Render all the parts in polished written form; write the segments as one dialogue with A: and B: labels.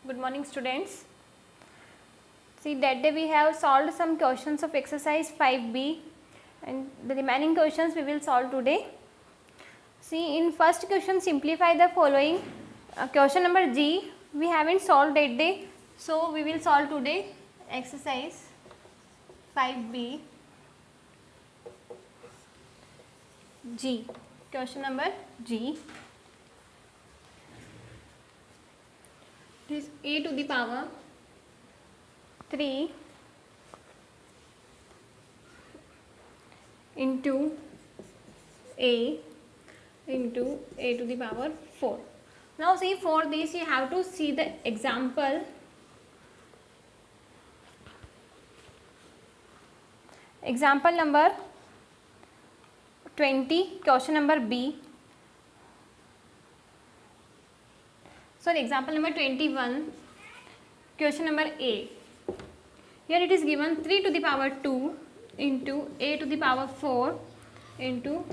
A: Good morning, students. See, that day we have solved some questions of exercise 5b and the remaining questions we will solve today. See, in first question, simplify the following. Question number G we haven't solved that day, so we will solve today. Exercise 5b G. Question number G. This a to the power 3 into a to the power 4. Now see, for this you have to see the example. Example number 20, question number B. Sorry, example number 21, question number A. Here it is given 3 to the power 2 into a to the power 4 into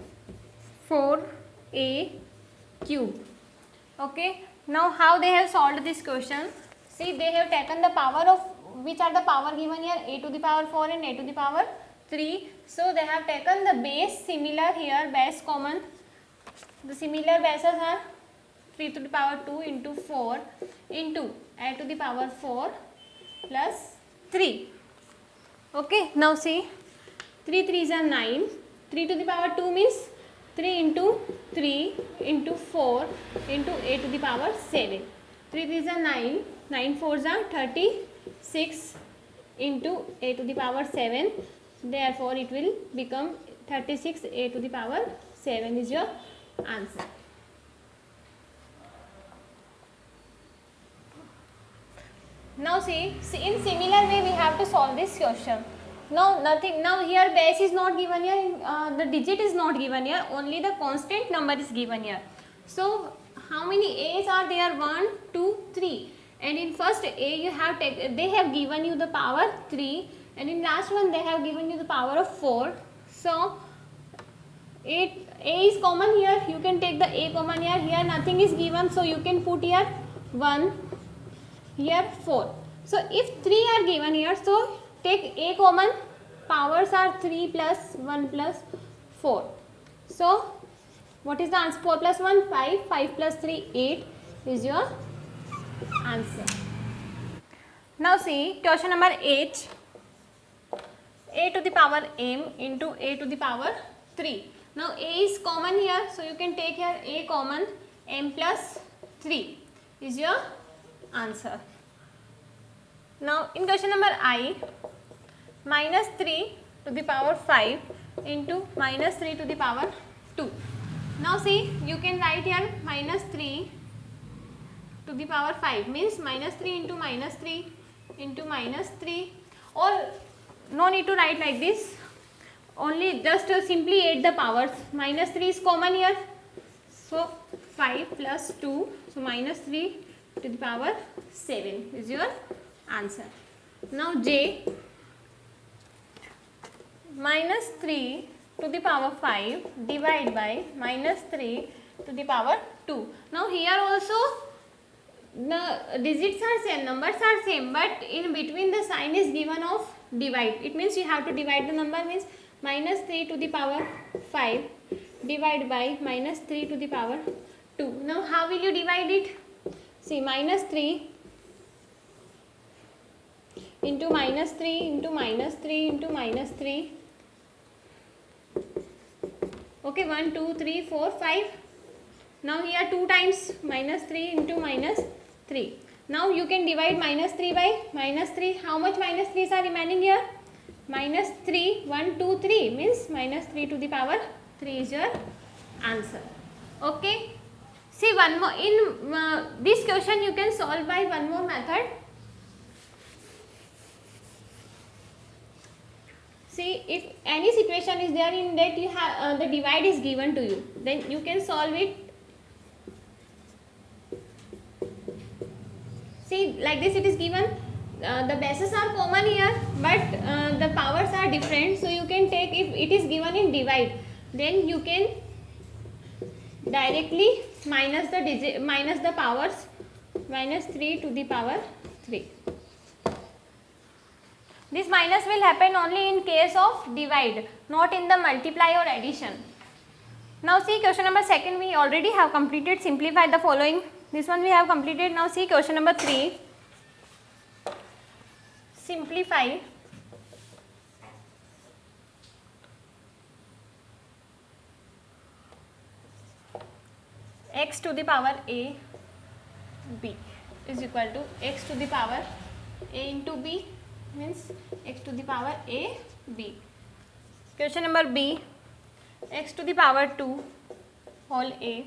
A: 4a cube. Okay. Now how they have solved this question? See, they have taken the power of, which are the power given here, a to the power 4 and a to the power 3. So they have taken the base similar here, base common. The similar bases are 3 to the power 2 into 4 into a to the power 4 plus 3. Okay, now see, 3 3s are 9, 3 to the power 2 means 3 into 3 into 4 into a to the power 7. 3 3s are 9, 9 4s are 36 into a to the power 7. Therefore, it will become 36 a to the power 7 is your answer. Now see, in similar way we have to solve this question. Now nothing, now here base is not given here, the digit is not given here, only the constant number is given here. So how many a's are there? 1, 2, 3. And in first a you have they have given you the power 3, and in last one they have given you the power of 4. So a is common here, you can take the a common here. Here nothing is given, so you can put here 1, here 4. So if 3 are given here, so take a common, powers are 3 plus 1 plus 4. So what is the answer? 4 plus 1 5, 5 plus 3 8 is your answer. Now see, question number 8, a to the power m into a to the power 3. Now a is common here, so you can take here a common, m plus 3 is your answer. Now in question number I, minus 3 to the power 5 into minus 3 to the power 2. Now see, you can write here minus 3 to the power 5 means minus 3 into minus 3 into minus 3, or no need to write like this, only just simply add the powers. Minus 3 is common here, so 5 plus 2, so minus 3 to the power 7 is your answer. Now J, minus 3 to the power 5 divided by minus 3 to the power 2. Now here also the digits are same, numbers are same, but in between the sign is given of divide. It means you have to divide the number, means minus 3 to the power 5 divided by minus 3 to the power 2. Now how will you divide it? See, minus 3 into minus 3 into minus 3 into minus 3. Okay, 1, 2, 3, 4, 5. Now here 2 times minus 3 into minus 3. Now you can divide minus 3 by minus 3. How much minus 3s are remaining here? Minus 3, 1, 2, 3 means minus 3 to the power 3 is your answer. Okay. See, one more, in this question you can solve by one more method. See, if any situation is there in that you have the divide is given to you, then you can solve it. See, like this it is given, the bases are common here, but the powers are different. So you can take, if it is given in divide, then you can directly minus the powers minus 3 to the power 3. This minus will happen only in case of divide, not in the multiply or addition. Now see question number 2, we already have completed. Simplify the following. This one we have completed. Now see question number 3. Simplify x to the power a b is equal to x to the power a into b, means x to the power a b. Question number b, x to the power 2 whole a.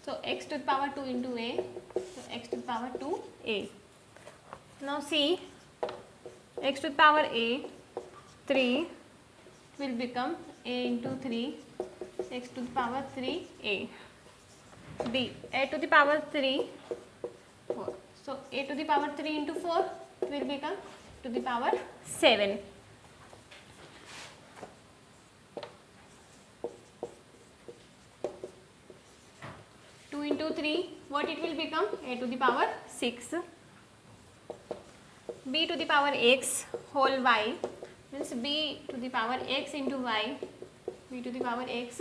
A: So x to the power 2 into a, so x to the power 2 a. Now see, x to the power a 3 will become a into 3, x to the power 3 a. b, a to the power 3 4. So a to the power 3 into 4 will become to the power 7. Into 3, what it will become? A to the power 6. b to the power x whole y, means b to the power x into y, b to the power x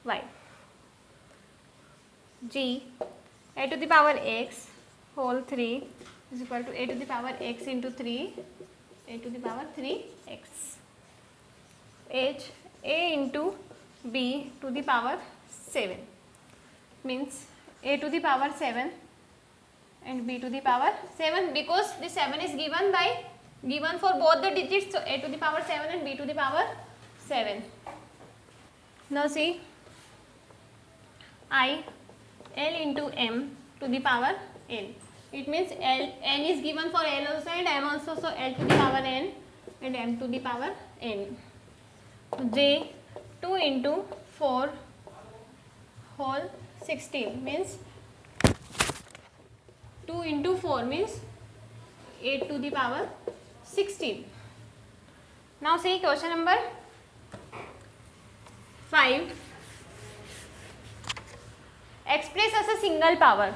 A: y. g, a to the power x whole 3 is equal to a to the power x into 3, a to the power 3x. h, a into b to the power 7, means a to the power 7 and b to the power 7, because the 7 is given for both the digits, so a to the power 7 and b to the power 7. Now see, l into m to the power n. It means n is given for l also and m also, so l to the power n and m to the power n. j, 2 into 4 whole 16, means 2 into 4 means 8 to the power 16. Now see question number 5. Express as a single power.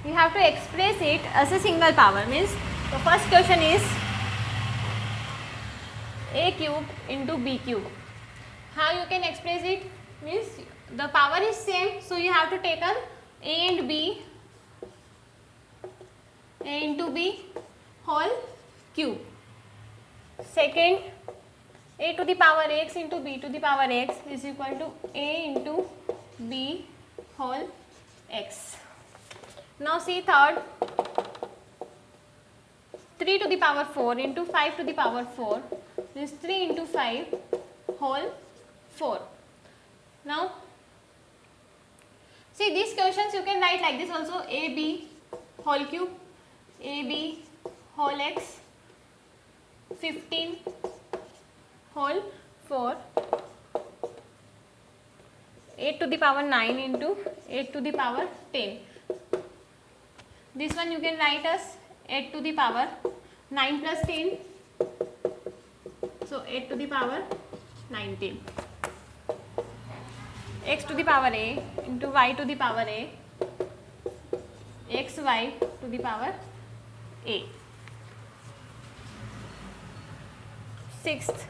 A: You have to express it as a single power, means the first question is a cube into b cube. How you can express it? Means the power is same, so you have to take a and b, a into b whole cube. Second, a to the power x into b to the power x is equal to a into b whole x. Now see third, 3 to the power 4 into 5 to the power 4 is 3 into 5 whole 4. Now see these questions you can write like this also, ab whole cube, ab whole x, 15 whole 4, 8 to the power 9 into 8 to the power 10. This one you can write as 8 to the power 9 plus 10, so 8 to the power 19. X to the power a into y to the power a, xy to the power a. Sixth,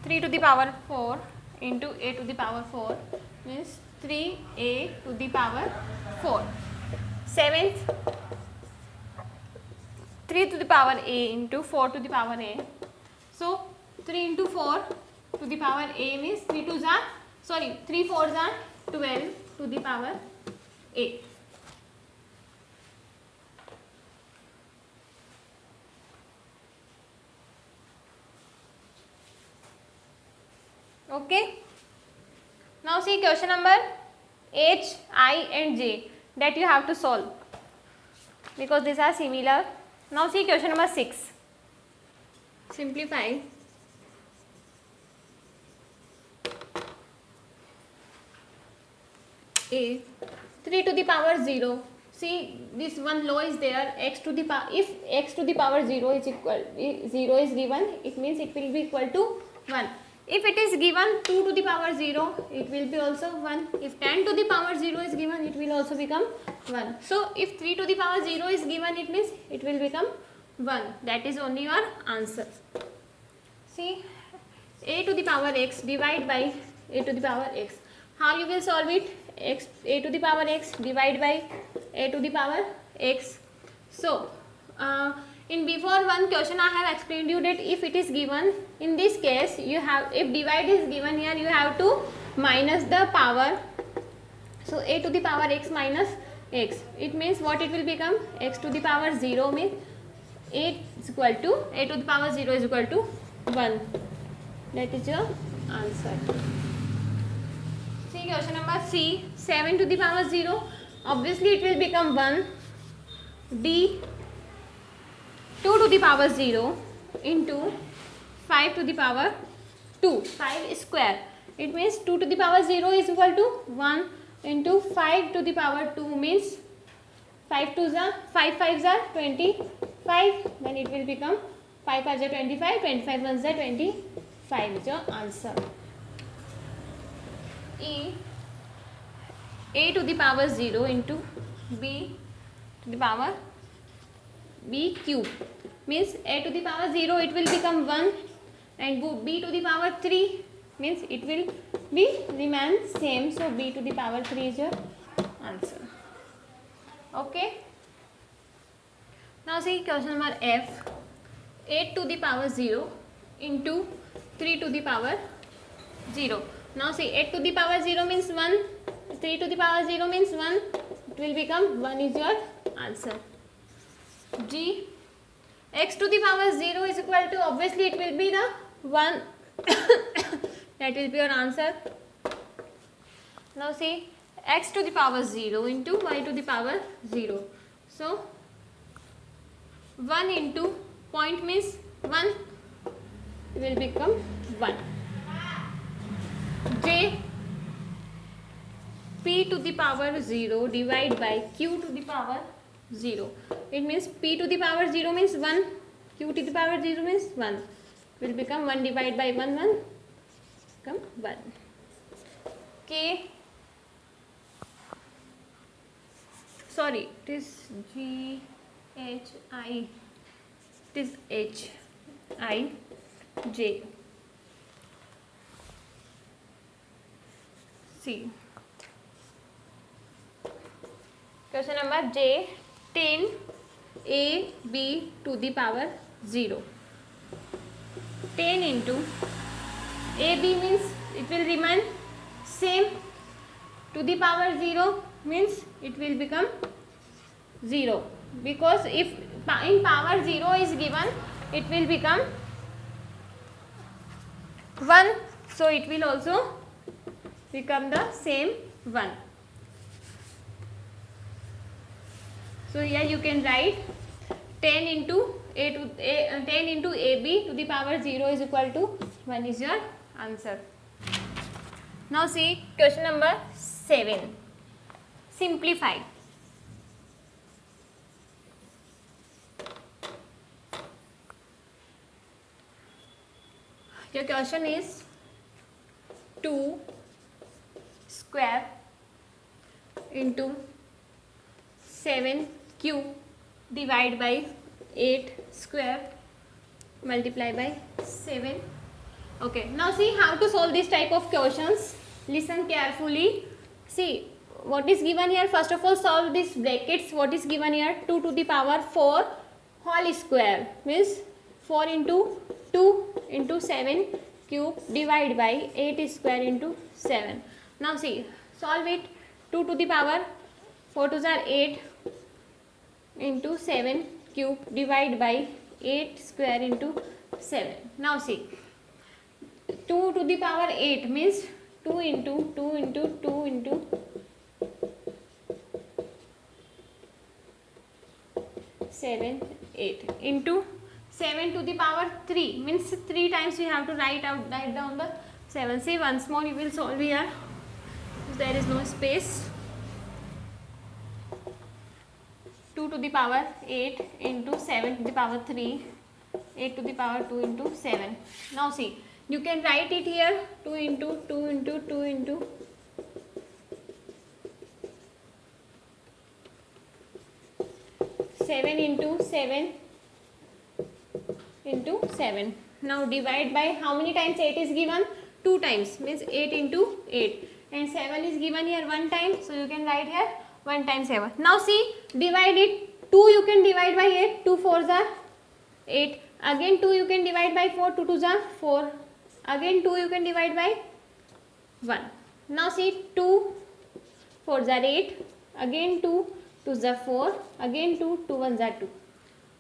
A: 3 to the power 4 into a to the power 4 means 3a to the power 4. Seventh, 3 to the power a into 4 to the power a. So 3 into 4 to the power a means 3 4s are 12 to the power a. Okay. Now see question number H, I and J that you have to solve because these are similar. Now see question number 6. Simplify a 3 to the power 0. See this one law is there, x to the power, if x to the power 0 is given, it means it will be equal to 1. If it is given 2 to the power 0, it will be also 1. If 10 to the power 0 is given, it will also become 1. So if 3 to the power 0 is given, it means it will become 1. That is only your answer. See, a to the power x divide by a to the power x. How you will solve it? A to the power x divide by a to the power x. So, in before one question I have explained you that if it is given, in this case you have, if divide is given here, you have to minus the power. So a to the power x minus x, it means what it will become? X to the power 0 means a is equal to, a to the power 0 is equal to 1. That is your answer. See question number C, 7 to the power 0, obviously it will become 1. D, 2 to the power 0 into 5 to the power 2, 5 square. It means 2 to the power 0 is equal to 1 into 5 to the power 2 means 5 2s are 5 5s are 25. Then it will become 5 5s are 25, 25 1s are 25 is your answer. E, a to the power 0 into b to the power b cube means a to the power 0 it will become 1 and b to the power 3 means it will be remain same. So b to the power 3 is your answer. Okay. Now see question number F, 8 to the power 0 into 3 to the power 0. Now see 8 to the power 0 means 1, 3 to the power 0 means 1, it will become 1 is your answer. G, x to the power 0 is equal to, obviously it will be the 1 that will be your answer. Now see x to the power 0 into y to the power 0. So 1 into point means 1 will become 1. J, p to the power 0 divide by q to the power 0. It means p to the power 0 means 1, q to the power 0 means 1. Will become 1 divided by 1, 1 become 1. K, sorry, it is G, H, I, it is H, I, J. See. Question number J, 10 a b to the power 0. 10 into a b means it will remain same, to the power 0 means it will become 0, because if in power 0 is given it will become 1, so it will also become the same 1. So here you can write 10 into a into ab to the power 0 is equal to 1 is your answer. Now see question number 7. Simplify. Your question is 2 square into 7 cube divide by 8 square multiply by 7. Okay, now see how to solve this type of questions. Listen carefully. See what is given here. First of all, solve this brackets. What is given here? 2 to the power 4 whole square means 4 into 2 into 7 cube divide by 8 square into 7. Now see, solve it. 2 to the power 4 2s are 8 into 7 cube divide by 8 square into 7. Now see, 2 to the power 8 means 2 into 2 into 2 into 7 8 into 7 to the power 3 means 3 times you have to write down the 7. See, once more you will solve here. There is no space. 2 to the power 8 into 7 to the power 3, 8 to the power 2 into 7. Now see, You can write it here 2 into 2 into 2 into 7 into 7 into 7. Now divide by how many times 8 is given? 2 times, means 8 into 8, and 7 is given here 1 time, so you can write here 1 times 7. Now see, divide it. 2 you can divide by 8, 2 4s are 8. Again 2 you can divide by 4, 2 2s are 4. Again 2 you can divide by 1. Now see, 2 4s are 8. Again 2 2s are 4. Again 2 2 1s are 2.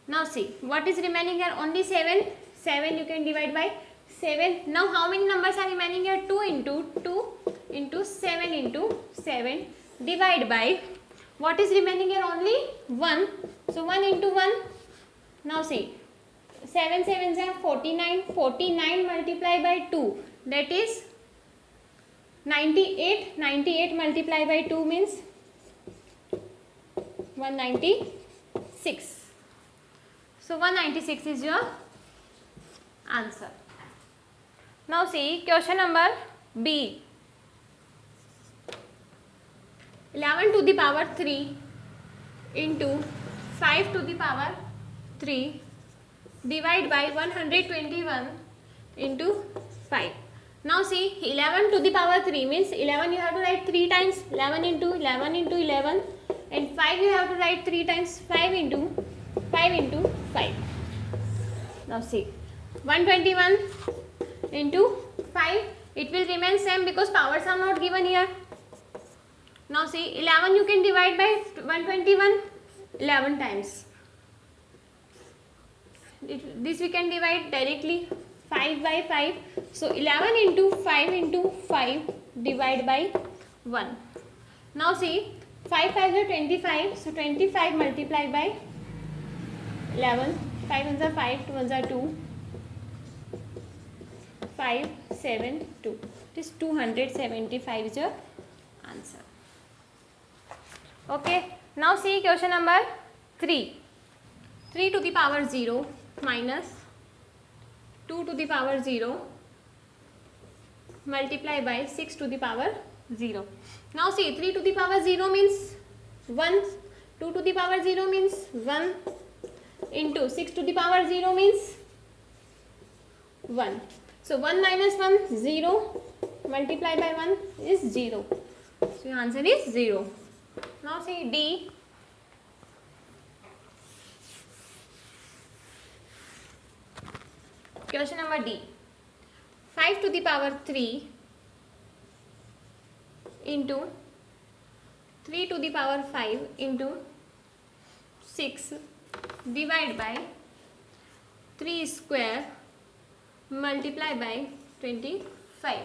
A: Now see, what is remaining here? Only 7. 7 you can divide by 7. Now how many numbers are remaining here? 2 into 2 into 7 into 7. Divide by, what is remaining here? Only 1. So 1 into 1. Now see, 7 7s are 49. 49 multiplied by 2, that is 98. 98 multiplied by 2 means 196. So 196 is your answer. Now see question number B. 11 to the power 3 into 5 to the power 3 divide by 121 into 5. Now see, 11 to the power 3 means 11 you have to write 3 times, 11 into 11 into 11, and 5 you have to write 3 times, 5 into 5 into 5. Now see, 121 into 5, it will remain same because powers are not given here. Now see, 11 you can divide by 121 11 times. This we can divide directly, 5 by 5. So 11 into 5 divide by 1. Now see, 5 5s are 25. So 25 multiplied by 11. 5 ones are 5, 2 ones are 2. 5 7 2. It is 275 is your answer. Okay. Now see question number 3. 3 to the power 0 minus 2 to the power 0 multiply by 6 to the power 0. Now see, 3 to the power 0 means 1, 2 to the power 0 means 1, into 6 to the power 0 means 1. So 1 minus 1 0, multiply by 1 is 0. So your answer is 0. Now see D. Question number D. 5 to the power 3 into 3 to the power 5 into 6 divide by 3 square multiply by 25.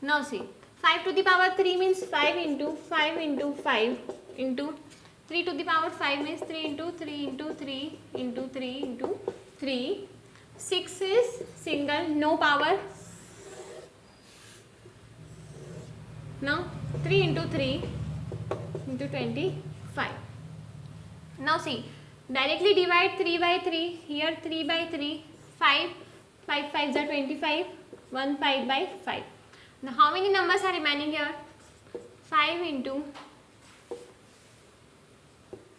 A: Now see, 5 to the power 3 means 5 into 5 into 5 into 3 to the power 5 means 3 into 3 into 3 into 3 into 3. 6 is single, no power. Now 3 into 3 into 25. Now see, directly divide 3 by 3, here 3 by 3, 5, 5 5s are 25, 1 5 by 5. Now how many numbers are remaining here? 5 into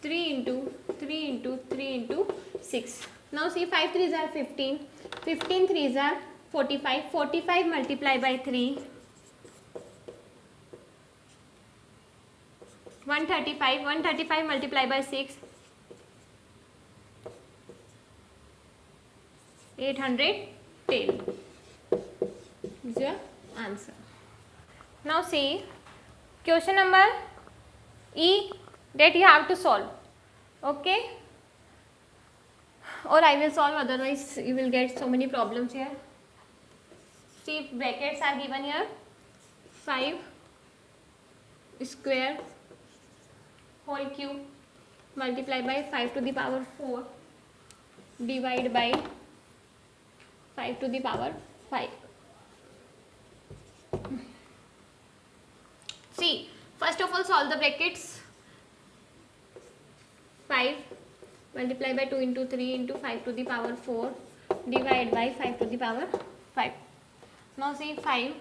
A: 3 into 3 into 3 into 6. Now see, 5 3s are 15, 15 3s are 45, 45 multiply by 3, 135, 135 multiply by 6, 810 is your answer. Now see, question number E that you have to solve. Okay, or I will solve, otherwise you will get so many problems here. See, brackets are given here, 5 square whole cube multiply by 5 to the power 4 divide by 5 to the power 5. See, first of all solve the brackets. 5 multiply by 2 into 3 into 5 to the power 4 divide by 5 to the power 5. Now see 5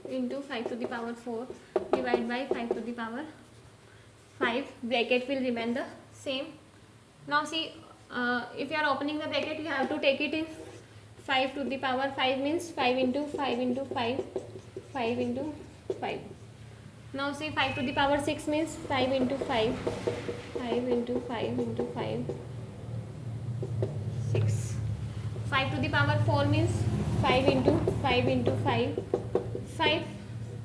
A: into 5 to the power 4 divided by 5 to the power 5. Bracket will remain the same. Now see, if you are opening the bracket, you have to take it in 5 to the power 5 means 5 into 5 into 5, 5 into 5. Now see 5 to the power 6 means 5 into 5, 5 into 5 into 5, 6. 5 to the power 4 means 5 into 5 into 5, 5.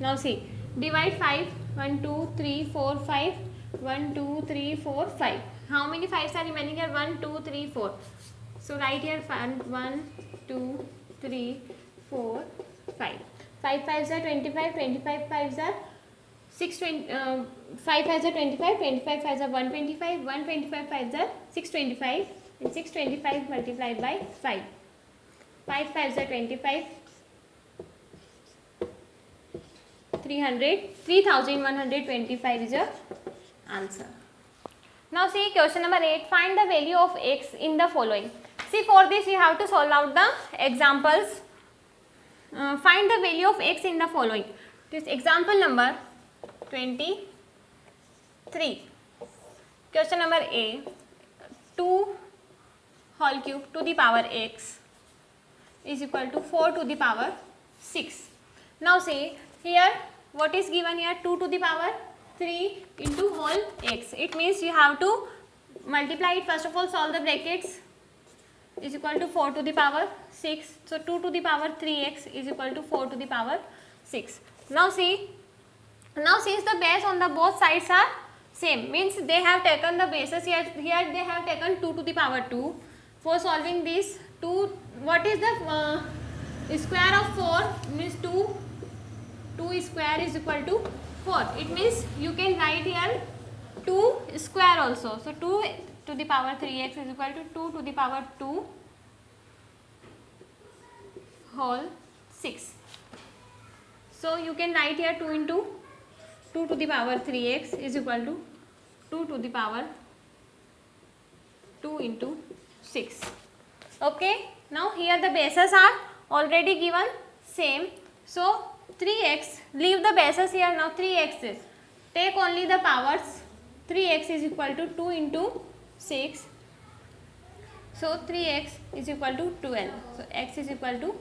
A: Now see, divide 5, 1, 2, 3, 4, 5, 1, 2, 3, 4, 5. How many 5s are remaining here? 1, 2, 3, 4. So write here 1, 2, 3, 4, 5. 5 5s are 25, 25 5s are 5 5s are 25, 25 5s are 125, 125 5s are 625, and 625 multiplied by 5. 5 5s are 25, 3125 is your answer. Now see question number 8. Find the value of x in the following. See, for this you have to solve out the examples. Find the value of x in the following. This example number 23. Question number A. 2 whole cube to the power x is equal to 4 to the power 6. Now see, here what is given here? 2 to the power 3 into whole x. It means you have to multiply it. First of all, solve the brackets. Is equal to 4 to the power 6. So 2 to the power 3x is equal to 4 to the power 6. Now see, now since the base on the both sides are same, means they have taken the bases here. Here they have taken 2 to the power 2. For solving this, 2, what is the square of 4? Means 2 square is equal to 4. It means you can write here 2 square also. So 2 to the power 3x is equal to 2 to the power 2 whole 6. So you can write here 2 into 2 to the power 3x is equal to 2 to the power 2 into 6. Okay. Now here the bases are already given same. So 3x, leave the bases here. Now 3x, take only the powers. 3x is equal to 2 into 6. So 3x is equal to 12. So x is equal to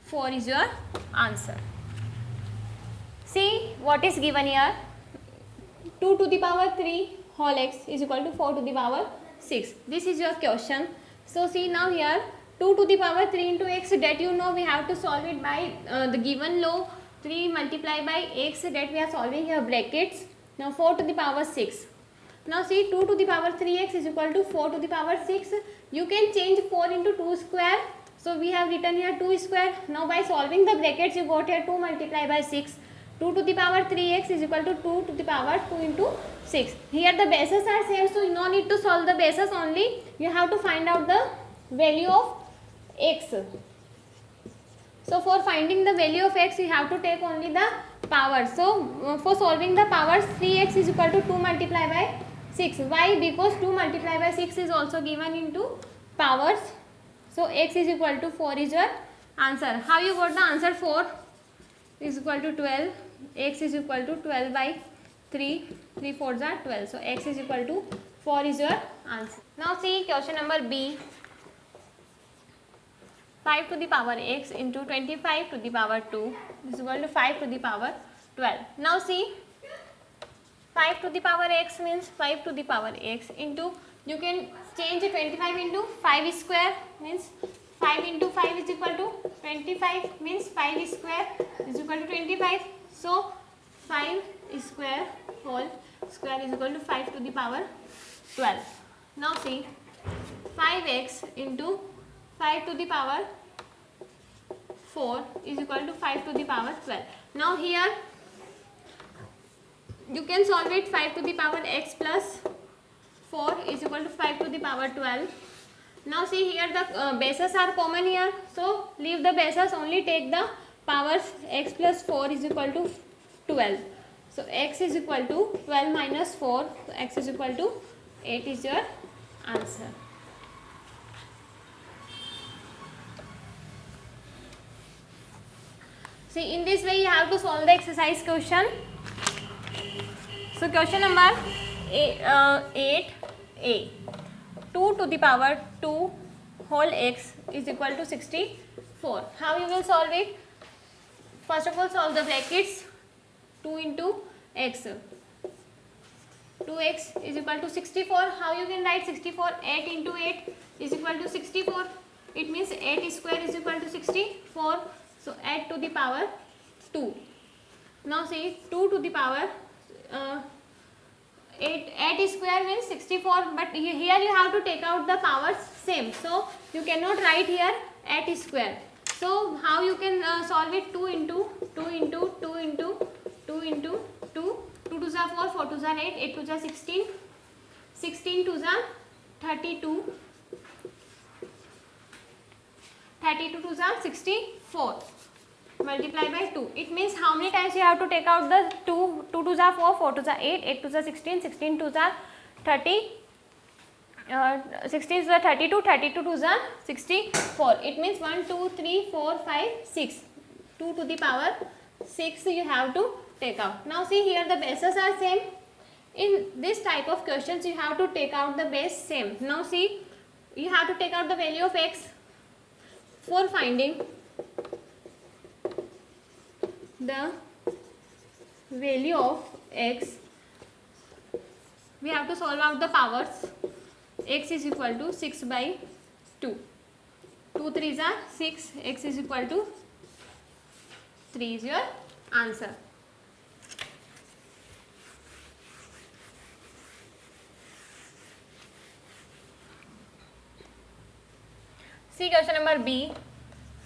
A: 4 is your answer. See what is given here. 2 to the power 3 whole x is equal to 4 to the power 6. This is your question. So see now here 2 to the power 3 into x, that you know we have to solve it by the given law. 3 multiplied by x, that we are solving here brackets. Now 4 to the power 6. Now see 2 to the power 3x is equal to 4 to the power 6. You can change 4 into 2 square. So we have written here 2 square. Now by solving the brackets you got here 2 multiplied by 6. 2 to the power 3x is equal to 2 to the power 2 into 6. Here the bases are same, so no need to solve the bases, only you have to find out the value of x. So for finding the value of x you have to take only the powers. So for solving the powers, 3x is equal to 2 multiplied by 6. Why? Because 2 multiplied by 6 is also given into powers. So x is equal to 4 is your answer. How you got the answer? 4 is equal to 12. X is equal to 12 by 3. 3 4s are 12. So x is equal to 4 is your answer. Now see question number B. 5 to the power x into 25 to the power 2 is equal to 5 to the power 12. Now see, 5 to the power x means 5 to the power x into, you can change 25 into 5 square, means 5 into 5 is equal to 25, means 5 square is equal to 25. So 5 square whole square is equal to 5 to the power 12. Now see, 5x into 5 to the power 4 is equal to 5 to the power 12. Now here you can solve it. 5 to the power x plus 4 is equal to 5 to the power 12. Now see here the bases are common here. So leave the bases, only take the powers. X plus 4 is equal to 12. So x is equal to 12 minus 4. So x is equal to 8 is your answer. See, in this way you have to solve the exercise question. So question number 8a, 2 to the power 2 whole x is equal to 64. How you will solve it? First of all, solve the brackets. 2 into x, 2x is equal to 64. How you can write 64? 8 into 8 is equal to 64. It means 8 square is equal to 64. So 8 to the power 2. Now see, 2 to the power 8 square means 64, but here you have to take out the powers same, so you cannot write here 8 square. So how you can solve it? 2 into 2 into 2 into 2 into 2, 2 to the 4, 4 to the 8, 8 to the 16, 16 to the 32, 32 to the 64. Multiply by 2. It means how many times you have to take out the 2? 2 to the 4, 4 to the 8, 8 to the 16, 16 to the 30, 16 to the 32, 32 to the 64. It means 1, 2, 3, 4, 5, 6. 2 to the power 6 you have to take out. Now see, here the bases are same. In this type of questions you have to take out the base same. Now see, you have to take out the value of x. For finding the value of x, we have to solve out the powers. X is equal to 6 by 2. 2 3s are 6. X is equal to 3 is your answer. See question number B.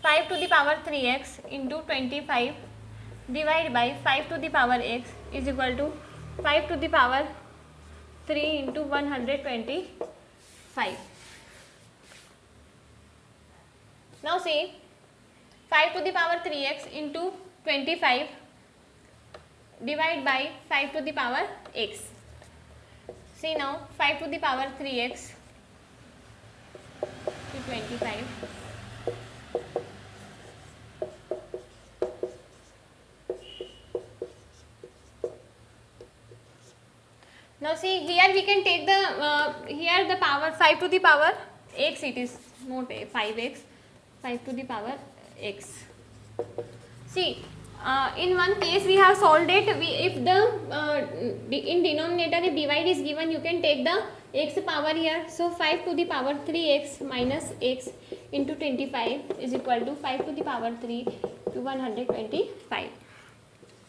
A: 5 to the power 3x into 25 divided by 5 to the power x is equal to 5 to the power 3 into 125. Now see, 5 to the power 3x into 25 divided by 5 to the power x. See now, 5 to the power 3x to 25. Now see, here we can take the here the power 5 to the power x, it is not 5x, 5 to the power x. See, in one case we have solved it. If the in denominator if divide is given, you can take the x power here. So 5 to the power 3x minus x into 25 is equal to 5 to the power 3 to 125.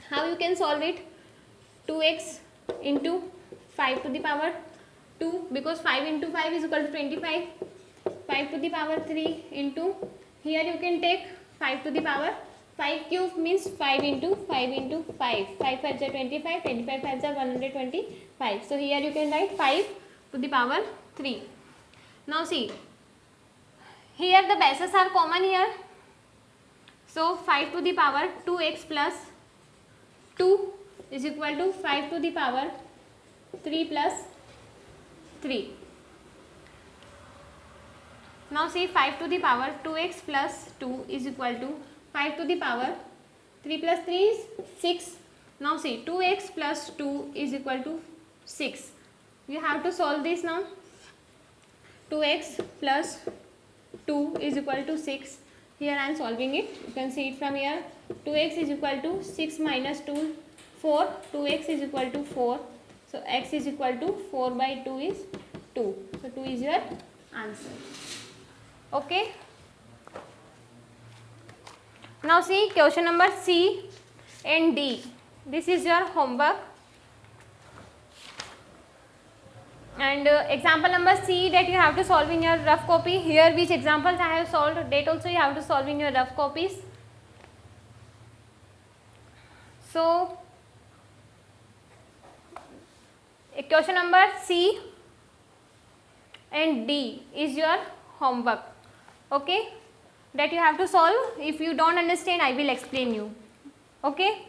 A: How you can solve it? 2x into 5 to the power 2, because 5 into 5 is equal to 25. 5 to the power 3 into, here you can take 5 to the power 5 cube means 5 into 5 into 5. 5 5s are 25, 25 5s are 125. So here you can write 5 to the power 3. Now see, here the bases are common here. So 5 to the power 2x plus 2 is equal to 5 to the power 3 plus 3. Now see, 5 to the power 2x plus 2 is equal to 5 to the power 3 plus 3 is 6. Now see, 2x plus 2 is equal to 6. You have to solve this now. 2x plus 2 is equal to 6. Here I am solving it. You can see it from here. 2x is equal to 6 minus 2, 4. 2x is equal to 4. So x is equal to 4 by 2 is 2. So 2 is your answer. Okay. Now see question number C and D. This is your homework. And example number C that you have to solve in your rough copy. Here which examples I have solved, that also you have to solve in your rough copies. So question number C and D is your homework. Okay, that you have to solve. If you don't understand, I will explain you. Okay,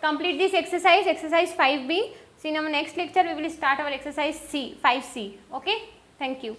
A: complete this exercise, exercise 5B. See, in our next lecture we will start our exercise C, 5C. Okay, thank you.